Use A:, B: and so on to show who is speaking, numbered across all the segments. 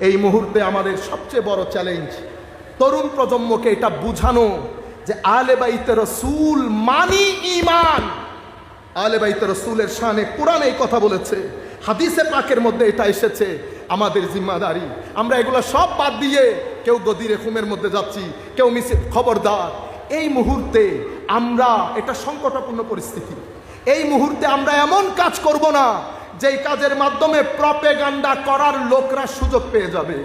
A: এই মুহূর্তে আমাদের সবচেয়ে বড় চ্যালেঞ্জ তরুণ প্রজন্মকে এটা বুঝানো যে আহলে বাইতে রাসূল মানি ঈমান। আহলে বাইতে রাসূলের শানে কোরআন এই কথা বলেছে, হাদিসে পাকের মধ্যে এটা এসেছে। আমাদের জিম্মাদারি আমরা এগুলো সব বাদ দিয়ে কেউ গদিরে খুমের মধ্যে যাচ্ছি, কেউ মিছিল। খবরদার, এই মুহূর্তে আমরা, এটা সংকটাপূর্ণ পরিস্থিতি, এই মুহূর্তে আমরা এমন কাজ করব না যেই কাজের মাধ্যমে প্রপেগান্ডা করার লোকরা সুযোগ পেয়ে যাবে।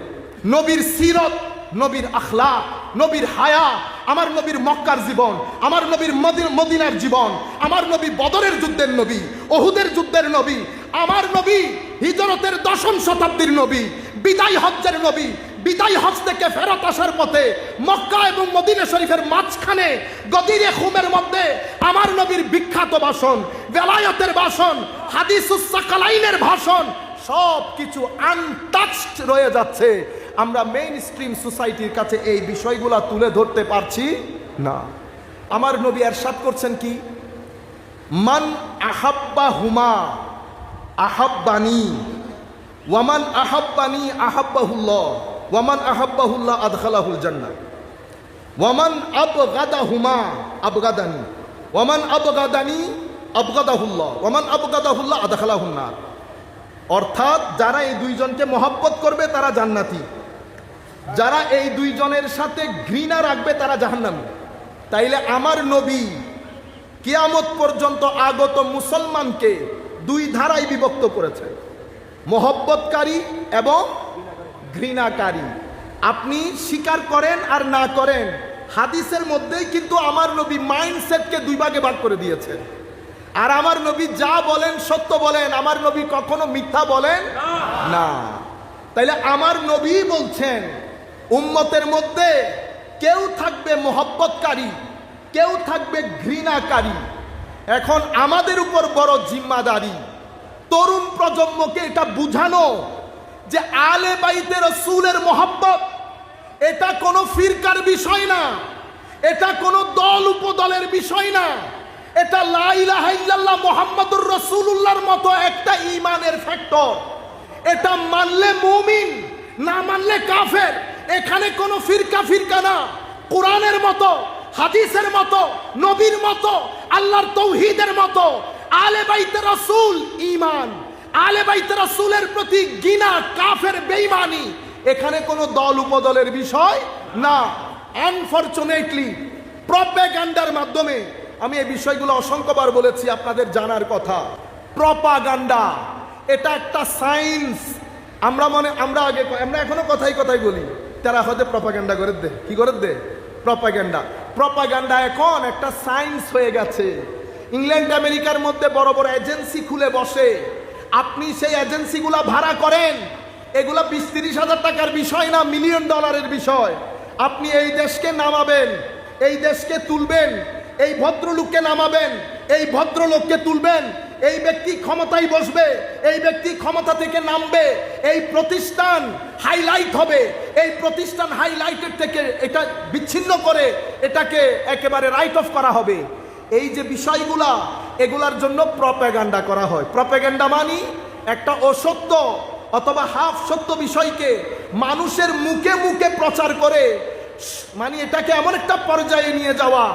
A: নবীর সিরত, নবীর আখলাক, নবীর হায়া, আমার নবীর মক্কার জীবন, আমার নবীর মদিনার জীবন, আমার নবী বদরের যুদ্ধের নবী, ওহুদের যুদ্ধের নবী, আমার নবী হিজরতের 10ম শতাব্দীর নবী, বিদায় হজ্জের নবী, বিদায় হজ থেকে ফেরত আসার পথে মক্কা এবং মদিনা শরীফের মাঝখানে গদিরে খুমের মধ্যে আমার নবীর বিখ্যাত ভাষণ, বেলায়েতের ভাষণ, হাদিসুস সাকালাইনের ভাষণ, সব কিছু আনটাচড রয়ে যাচ্ছে। আমরা মেইন স্ট্রিম সোসাইটির কাছে এই বিষয়গুলো তুলে ধরতে পারছি না। আমার নবী ইরশাদ করছেন কি, মান আহাব্বা হুমা আহাব্বানি ওয়ামান আহাব্বানি আহাব্বাহুল্লাহ ওয়ামান আহাব্বাহুল্লাহ আদখালাহুল জান্নাহ ওয়ামান আবগাদাহুমা আবগাদানি ওয়ামান আবগাদানি আবগাদাহুল্লাহ ওয়ামান আবগাদাহুল্লাহ আদখালাহুন নার। অর্থাৎ যারা এই দুইজনকে মহব্বত করবে তারা জান্নাতি, যারা এই দুইজনের সাথে ঘৃণা রাখবে তারা জাহান্নামী। তাইলে আমার নবী কিয়ামত পর্যন্ত আগত মুসলমানকে দুই ধারায় বিভক্ত করেছে, মহব্বতকারী এবং ঘৃণাকারী। আপনি স্বীকার করেন আর না করেন, হাদিসের মধ্যেই কিন্তু আমার নবী মাইন্ডসেটকে দুই ভাগে ভাগ করে দিয়েছেন। আর আমার নবী যা বলেন সত্য বলেন, আমার নবী কখনো মিথ্যা বলেন না। তাইলে আমার নবী বলছেন উম্মতের মধ্যে কেউ থাকবে মহব্বতকারী, কেউ থাকবে ঘৃণাকারী। এখন আমাদের উপর বড় জিম্মাদারি তরুণ প্রজন্মকে এটা বুঝানো যে আলে বাইতে রাসূলের মহব্বত এটা কোনো ফিরকার বিষয় না, এটা কোনো দল উপদলের বিষয় না, এটা লা ইলাহা ইল্লাল্লাহ মুহাম্মাদুর রাসূলুল্লাহর মতো একটা ঈমানের ফ্যাক্টর। এটা মানলে মুমিন, না মানলে কাফের। এখানে কোনো ফিরকা না, কোরআনের মতো, হাদিসের মতো, নবীর মতো, আল্লাহর তাওহীদের মতো আলে বাইতে রাসূল ঈমান, আলে বাইতে রাসূলের প্রতি ঘৃণা, কাফের বেঈমানি, এখানে কোনো দল উপদলের বিষয় না। আনফরচুনেটলি প্রপাগান্ডার মাধ্যমে, আমি এই বিষয়গুলো অসংখ্যবার বলেছি, আপনাদের জানার কথা। প্রপাগান্ডা এটা একটা সায়েন্স। আমরা এখনো কথাই বলি, তারা হয়তো প্রপাগান্ডা করে দে, কি করে দে প্রপাগান্ডা এখন একটা সায়েন্স হয়ে গেছে। ইংল্যান্ড আমেরিকার মধ্যে বড় বড় এজেন্সি খুলে বসে, আপনি সেই এজেন্সিগুলা ভাড়া করেন, এগুলা 20-30 হাজার টাকার বিষয় না, $1 মিলিয়ন বিষয়। আপনি এই দেশকে নামাবেন, এই দেশকে তুলবেন, এই ভদ্রলোককে নামাবেন, এই ভদ্রলোককে তুলবেন, এই ব্যক্তি ক্ষমতায় বসবে, এই ব্যক্তি ক্ষমতা থেকে নামবে, এই প্রতিষ্ঠান হাইলাইট হবে, এই প্রতিষ্ঠান হাইলাইটের থেকে এটা বিচ্ছিন্ন করে এটাকে একেবারে রাইট অফ করা হবে। এই যে বিষয়গুলা, এগুলার জন্য প্রপাগান্ডা করা হয়। প্রপাগান্ডা মানে একটা অসত্য অথবা হাফ সত্য বিষয়কে মানুষের মুখে মুখে প্রচার করে, মানে এটাকে এমন একটা পর্যায়ে নিয়ে যাওয়া,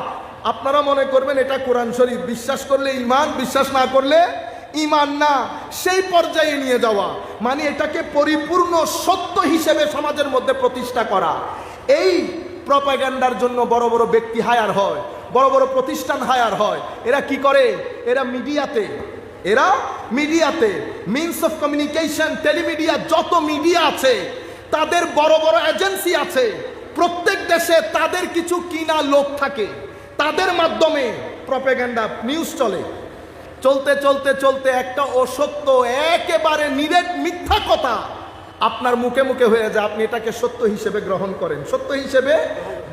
A: আপনারা মনে করবেন এটা কোরআন শরীফ, বিশ্বাস করলে ঈমান, বিশ্বাস না করলে ঈমান না, সেই পর্যায়ে নিয়ে যাওয়া, মানে এটাকে পরিপূর্ণ সত্য হিসেবে সমাজের মধ্যে প্রতিষ্ঠা করা। এই প্রপাগান্ডার জন্য বড় বড় ব্যক্তি হায়ার হয়, বড় বড় প্রতিষ্ঠান হায়ার হয়। এরা কি করে? এরা মিডিয়াতে মিনস অফ কমিউনিকেশন, টেলিমিডিয়া, যত মিডিয়া আছে তাদের বড় বড় এজেন্সি আছে। প্রত্যেক দেশে তাদের কিছু কিনা লোক থাকে, তাদের মাধ্যমে প্রপাগান্ডা নিউজ চলতে একটা অসত্য, একেবারে নিরেট মিথ্যা কথা আপনার মুখে মুখে হয়ে যায়, আপনি এটাকে সত্য হিসেবে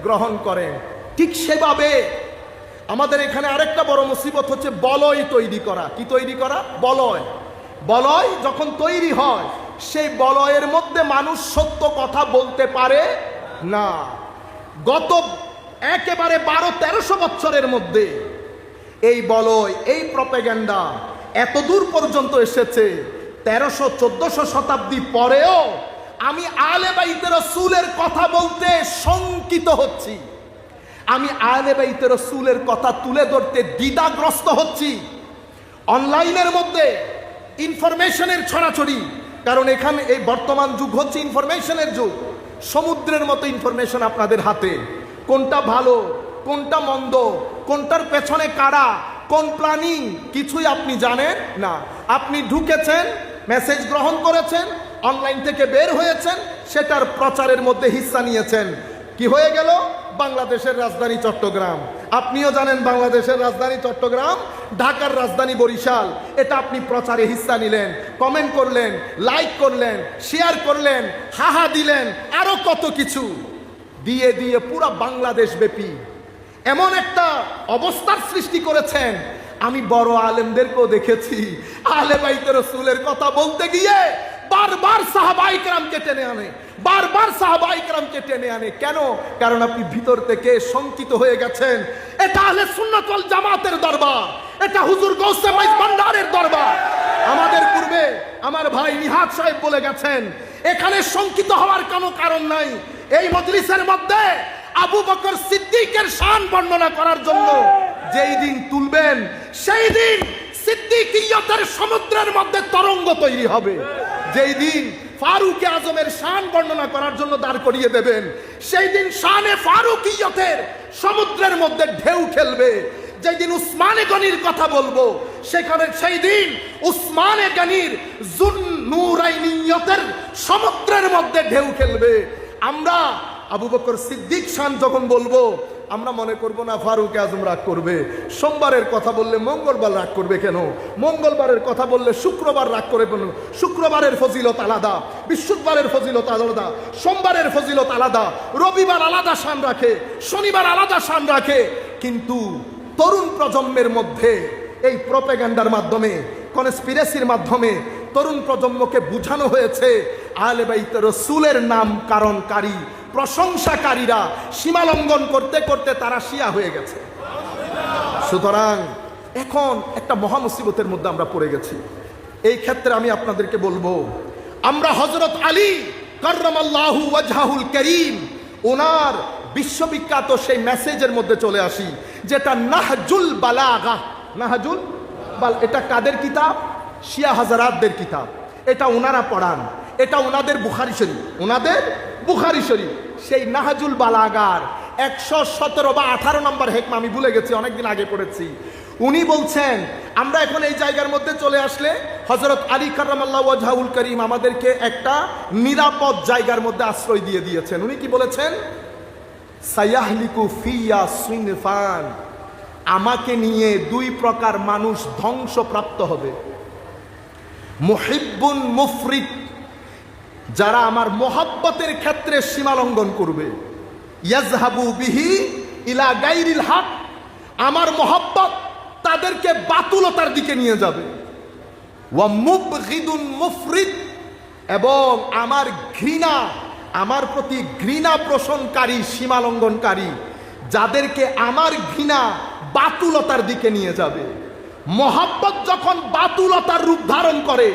A: গ্রহণ করেন। ঠিক সেভাবে আমাদের এখানে আরেকটা বড় মুসিবত হচ্ছে বলয় তৈরি করা। কি তৈরি করা? বলয় যখন তৈরি হয়, সেই বলয়ের মধ্যে মানুষ সত্য কথা বলতে পারে না। গত একেবারে 1200-1300 বছরের মধ্যে এই বলয়, এই প্রপাগান্ডা এত দূর পর্যন্ত এসেছে, 1300-1400 শতাব্দী পরেও আমি আহলে বাইতে রাসূলের কথা বলতে শঙ্কিত হচ্ছি, আমি আহলে বাইতে রাসূলের কথা তুলে ধরতে দ্বিধাগ্রস্ত হচ্ছি। অনলাইনের মধ্যে ইনফরমেশনের ছড়াছড়ি, কারণ এখানে এই বর্তমান যুগ হচ্ছে ইনফরমেশনের যুগ। সমুদ্রের মতো ইনফরমেশন আপনাদের হাতে, কোনটা ভালো কোনটা মন্দ, কোনটার পেছনে কারা, কোন প্ল্যানিং, কিছুই আপনি জানেন না। আপনি ঢুকেছেন, মেসেজ গ্রহণ করেছেন, অনলাইন থেকে বের হয়েছেন, সেটার প্রচারের মধ্যে হিস্সা নিয়েছেন। কি হয়ে গেল? বাংলাদেশের রাজধানী চট্টগ্রাম, আপনিও জানেন বাংলাদেশের রাজধানী চট্টগ্রাম, ঢাকার রাজধানী বরিশাল। এটা আপনি প্রচারে হিস্সা নিলেন, কমেন্ট করলেন, লাইক করলেন, শেয়ার করলেন, হাহা দিলেন, আরো কত কিছু দিয়ে দিয়ে পুরো বাংলাদেশ ব্যাপী এমন একটা অবস্থার সৃষ্টি করেছেন। আমি বড় আলেমদেরকেও দেখেছি আহলে বাইতে রাসূলের কথা বলতে গিয়ে বারবার সাহাবায়ে কেরামকে টেনে আনে, বারবার সাহাবায়ে কেরামকে টেনে আনে। কেন? কারণ আপনি ভিতর থেকে শঙ্কিত হয়ে গেছেন এটা আহলে সুন্নাত ওয়াল জামাতের দরবার, এটা হুজুর গৌসে মাইজ ভান্ডারের দরবার। আমাদের পূর্বে আমার ভাই নিহাত সাহেব বলে গেছেন, এখানে শঙ্কিত হওয়ার কোনো কারণ নাই। এই মজলিসের মধ্যে আবু বকর সিদ্দিকের শান বর্ণনা করার জন্য যেই দিন তুলবেন, সেই দিন সিদ্দিকিয়তের সমুদ্রের মধ্যে তরঙ্গ তৈরি হবে। যেই দিন ফারুক আজমের শান বর্ণনা করার জন্য দাঁড় করিয়ে দেবেন, সেই দিন শানে ফারুকিয়তের সমুদ্রের মধ্যে ঢেউ খেলবে। যেই দিন উসমানে গনির কথা বলবো, সেখানে সেই দিন উসমানে গনির যুন্নুরাইনিয়তের সমুদ্রের মধ্যে ঢেউ খেলবে। আমরা আবু বকর সিদ্দিক শান যখন বলবো, আমরা মনে করব না ফারুক আজম রাগ করবে। সোমবারের কথা বললে মঙ্গলবার রাগ করবে কেন? মঙ্গলবারের কথা বললে শুক্রবার রাগ করে কেন? শুক্রবারের ফজিলত আলাদা, বৃহস্পতিবারের ফজিলত আলাদা, সোমবারের ফজিলত আলাদা, রবিবার আলাদা শান রাখে, শনিবার আলাদা শান রাখে। কিন্তু তরুণ প্রজন্মের মধ্যে এই প্রোপাগান্ডার মাধ্যমে, কনস্পিরেসির মাধ্যমে তরুণ প্রজন্মকে বুঝানো হয়েছে আহলে বাইত রাসূলের নাম কারণকারী প্রশংসাকারীরা সীমালঙ্ঘন করতে করতে তারা শিয়া হয়ে গেছে। সুতরাং এখন একটা মহা মুসিবতের মধ্যে আমরা পড়ে গেছি। এই ক্ষেত্রে আমি আপনাদেরকে বলবো, আমরা হযরত আলী কাররামাল্লাহু ওয়াজহাহুল কারীম ওনার বিশ্ববিখ্যাত সেই মেসেজের মধ্যে চলে আসি, যেটা নাহজুল বালাগা। নাহজুল বাল, এটা কাদের কিতাব? শিয়া হাজারাতদের কিতাব। এটা ওনারা পড়ান, এটা ওনাদের বুখারী শরীফ, ওনাদের বুখারী শরীফ। সেই নাহজুল বালাগার 117 বা 18 নম্বর হেকমা, আমি ভুলে গেছি, অনেকদিন আগে পড়েছি। উনি বলছেন, আমরা এখন এই জায়গার মধ্যে চলে আসলে হযরত আলী কাররামাল্লাহু ওয়াজহাহুল কারীম আমাদেরকে একটা নিরাপদ জায়গার মধ্যে আশ্রয় দিয়ে দিয়েছেন। উনি কি বলেছেন? সায়াহলিকু ফিয়া সিনফান, আমাকে নিয়ে দুই প্রকার মানুষ ধ্বংসপ্রাপ্ত হবে। মুহিব্বুন মুফরিদ, যারা আমার মোহাব্বতের ক্ষেত্রে সীমালঙ্ঘন করবে। ইয়াজহাবু বিহি ইলা গায়রিল হক, আমার মোহাব্বত তাদেরকে বাতুলতার দিকে নিয়ে যাবে। ওয়া মুবগিদুন মুফরিদ, এবং আমার ঘৃণা, আমার প্রতি ঘৃণা পোষণকারী সীমালঙ্ঘনকারী, যাদেরকে আমার ঘৃণা বাতুলতার দিকে নিয়ে যাবে। মোহাব্বত যখন বাতুলতার রূপ ধারণ করে,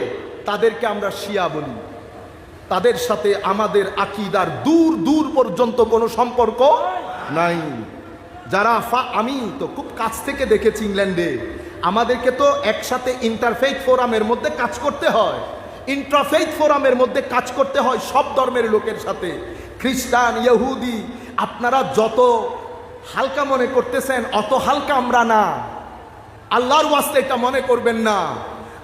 A: তাদেরকে আমরা শিয়া বলি। তাদের সাথে আমাদের আকীদার দূর দূর পর্যন্ত কোনো সম্পর্ক নাই। যারা আমি তো খুব কাছ থেকে দেখেছি ইংল্যান্ডে, আমাদেরকে তো একসাথে ইন্টারফেইথ ফোরামের মধ্যে কাজ করতে হয়, ইন্টারফেইথ ফোরামের মধ্যে কাজ করতে হয় সব ধর্মের লোকের সাথে, খ্রিস্টান, ইহুদি। আপনারা যত হালকা মনে করতেছেন অত হালকা আমরা না, আল্লাহর ওয়াস্তে এটা মনে করবেন না।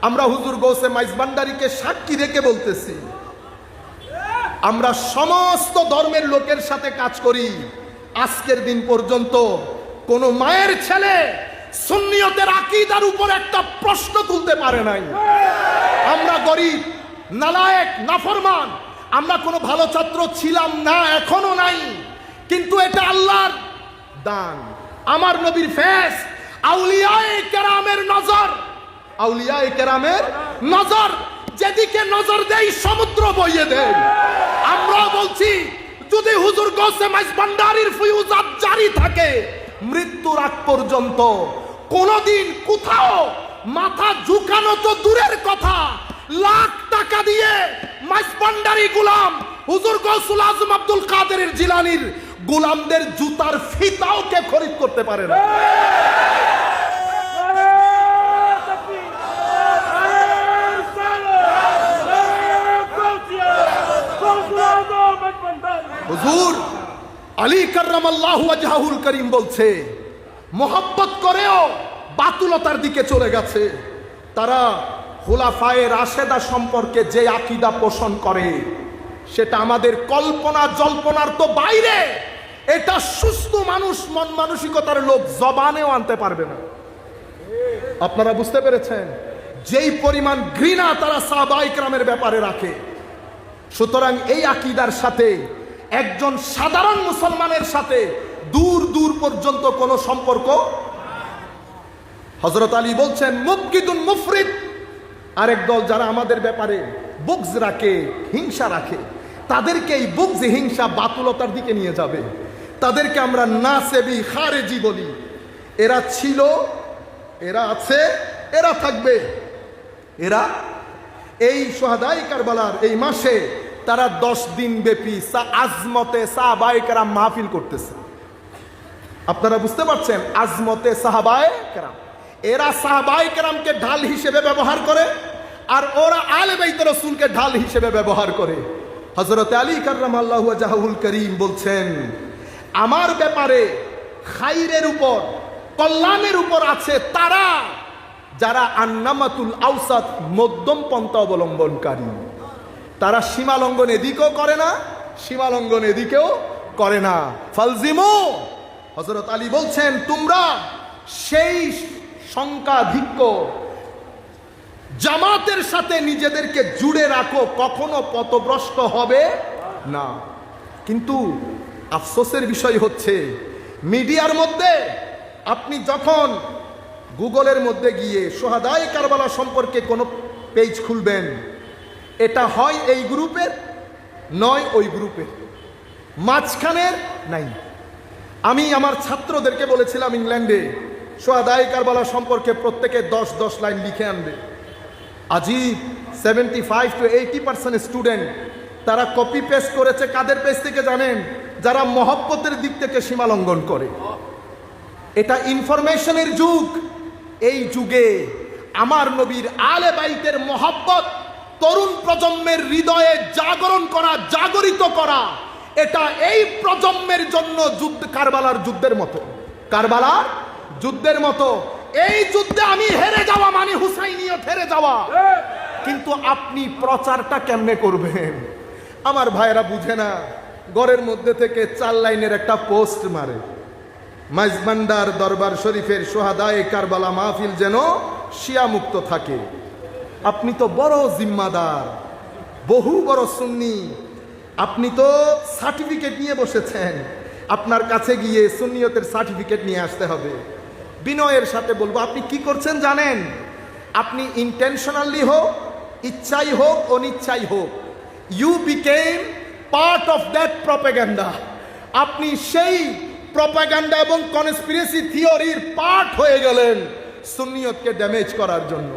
A: আমরা হুজুর গৌসে মাইজ ভান্ডারীকে সাক্ষী রেখে বলতেছি, আমরা সমস্ত ধর্মের লোকের সাথে কাজ করি। আজকের দিন পর্যন্ত কোন মায়ের ছেলে সুন্নিয়তের আকীদার উপর একটা প্রশ্ন তুলতে পারে নাই। আমরা গরিব, নালায়েক, নাফরমান, আমরা কোনো ভালো ছাত্র ছিলাম না, এখনো নাই, কিন্তু এটা আল্লাহর দান, আমার নবীর ফেস, আউলিয়ায়ে কেরামের নজর, আউলিয়ায়ে কেরামের নজর, যেদিকে নজর দেই সমুদ্র বইয়ে দেয়। আমরা বলছি, যদি হুজুর গৌসে মাইজ ভান্ডারীর ফিউজাত জারি থাকে মৃত্যুর আগ পর্যন্ত, কোনদিন কোথাও মাথা ঝুঁকানো তো দূরের কথা, লাখ টাকা দিয়ে মাইজ ভান্ডারী গোলাম হুজুর গৌসুল আজম আব্দুল কাদের জিলানীর গোলামদের জুতার ফিতাও কে খরিদ করতে পারে না। হুজুর আলী কাররামাল্লাহু ওয়াজহাহুল করিম বলছে, মোহাব্বত করেও বাতুলতার দিকে চলে গেছে। তারা খুলাফায়ে রাশেদা সম্পর্কে যে আকীদা পোষণ করে সেটা আমাদের কল্পনা জল্পনার তো বাইরে। এটা সুস্থ মানুষ, মন মানসিকতার লোক জবানেও আনতে পারবে না। আপনারা বুঝতে পেরেছেন যেই পরিমাণ ঘৃণা তারা সাহাবায়ে কেরামের ব্যাপারে রাখে। সুতরাং এই আকীদার সাথে একজন সাধারণ মুসলমানের সাথে দূর দূর পর্যন্ত কোনো সম্পর্ক। হযরত আলী বলছেন মুবগিদুন মুফরিদ, আরেক দল যারা আমাদের ব্যাপারে বুগজ রাখে, হিংসা রাখে, তাদেরকে এই বুগজ হিংসা বাতুলতার দিকে নিয়ে যাবে। তাদেরকে আমরা নাসেবি খারেজি বলি। এরা ছিল, এরা আছে, এরা থাকবে। এরা এই শুহাদায়ে কারবালার এই মাসে তারা 10 দিন ব্যাপী আজমতে সাহাবায়ে কেরাম মাহফিল করতেছে। আপনারা বুঝতে পারছেন আজমতে সাহাবায়ে কেরাম। এরা সাহাবায়ে কেরামকে ঢাল হিসেবে ব্যবহার করে, আর ওরা আলে বাইত রাসূলকে ঢাল হিসেবে ব্যবহার করে। হযরত আলী কাররামাল্লাহু ওয়াজহাহুল করিম বলছেন, আমার ব্যাপারে খাইরের উপর, কল্যাণের উপর আছে তারা যারা আন্নামাতুল আওসাত, মধ্যম পন্থা অবলম্বনকারী। তারা সীমালঙ্ঘন এদিকেও করে না, সীমালঙ্ঘন এদিকেও করে না। ফালজিমু, হযরত আলী বলছেন তোমরা সেই সংখ্যাধিক্য জামাতের সাথে নিজেদেরকে জুড়ে রাখো, কখনো পথভ্রষ্ট হবে না। কিন্তু আফসোসের বিষয় হচ্ছে মিডিয়ার মধ্যে আপনি যখন গুগলের মধ্যে গিয়ে শুহাদায়ে কারবালা সম্পর্কে কোনো পেজ খুলবেন, এটা হয় এই গ্রুপের, নয় ওই গ্রুপের, মাঝখানের নাই। আমি আমার ছাত্রদেরকে বলেছিলাম ইংল্যান্ডে শুহাদায়ে কারবালা সম্পর্কে প্রত্যেকে 10-10 লাইন লিখে আনবে। আজীব 75 to 80% স্টুডেন্ট তারা কপি পেস্ট করেছে। কাদের পেজ থেকে জানেন? যারা মহব্বতের দিক থেকে সীমালঙ্ঘন করে। এটা ইনফরমেশনের যুগ। এই যুগে আমার নবীর আলে বাইতের মহব্বত তরুণ প্রজন্মের হৃদয়ে জাগরণ করা, জাগরিত করা, এটা এই প্রজন্মের জন্য যুদ্ধ, কারবালার যুদ্ধের মতো, কারবালার যুদ্ধের মতো। এই যুদ্ধে আমি হেরে যাওয়া মানে হুসাইনিয়ত হেরে যাওয়া। কিন্তু আপনি প্রচারটা কেমনে করবেন? আমার ভাইরা বুঝে না। ঘরের মধ্যে থেকে 4 লাইনের একটা পোস্ট মারে, মাইজবান্ডার দরবার শরীফের শুহাদায়ে কারবালা মাহফিল যেন শিয়া মুক্ত থাকে। আপনি তো বড় জিম্মাদার, বহু বড় সুন্নি, আপনি তো সার্টিফিকেট নিয়ে বসেছেন। আপনার কাছে গিয়ে সুন্নিয়তের সার্টিফিকেট নিয়ে আসতে হবে। বিনয়ের সাথে বলবো, আপনি কি করছেন জানেন? আপনি ইন্টেনশনালি হোক, ইচ্ছাই হোক, অনিচ্ছাই হোক, you become part of that propaganda. আপনি সেই প্রপাগান্ডা এবং কনস্পিরেসি থিওরির পার্ট হয়ে গেলেন সুন্নিয়তকে ড্যামেজ করার জন্য।